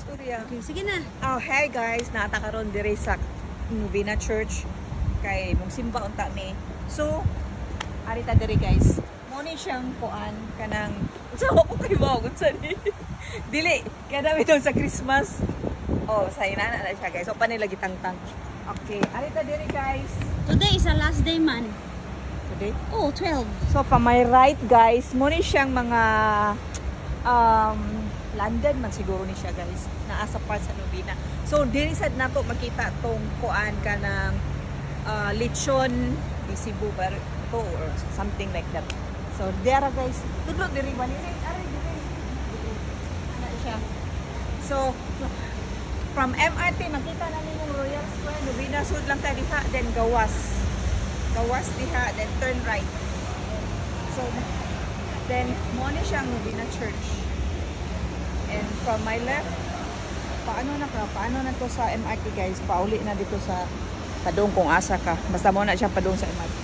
istorya. Okay, sige na. Oh, hey guys, natakaroon diri sa Novena Church kay mong simba unta mi. So, arita diri guys. Mo ni siyang kuan kanang unsa ko kay mo unsa ni. Dili, kada bitaw sa Christmas. Oh, sa inana na siya guys. So, panay lagi tangtang. Okay, arita diri guys. Today is the last day man. Today. Oh, 12. So, pa my right guys, mo ni siyang mga London man siguro ni siya guys. Naa sa part sa Novena. So, diri sad nato makita tong kuan ka ng lechon di Cebu or something like that. So, there guys. Tudlo diri ba ni? Ari diri. Ana siya. So, from MRT makita na ninyo Royal Square, Novena Sud lang ta diha, then gawas. Gawas diha, then turn right. So, then mo ni siyang Novena Church. And from my left, paano na to sa MRT guys? Pauli na dito sa padung kung asa ka. Basta mo na siya padung sa MRT.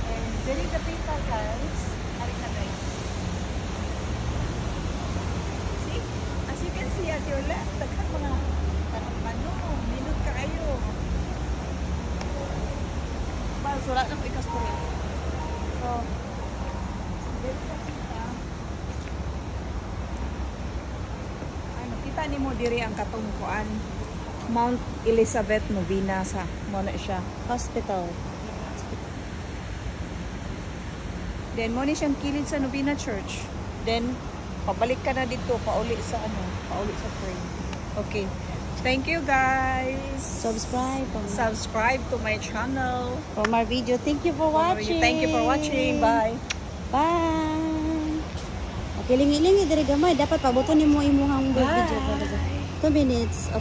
And there is a pita guys. Ari na guys. See? As you can see at your left, daghang mga tanong-pano. Minut kayo. Well, surat na po ikas po rin. So, there is a pita. Kita ni mo diri ang katungkuan Mount Elizabeth Novena sa mo na siya Hospital. then mo ni siyang kilid sa Novena Church, then pabalik ka na dito pauli sa train. Okay, thank you guys. Subscribe to my channel For my video. Thank you for watching. Thank you for watching. Bye. Bye. Okay, lingi-lingi diri gamay. Dapat pabuton nimo imuhang video. 2 minutes.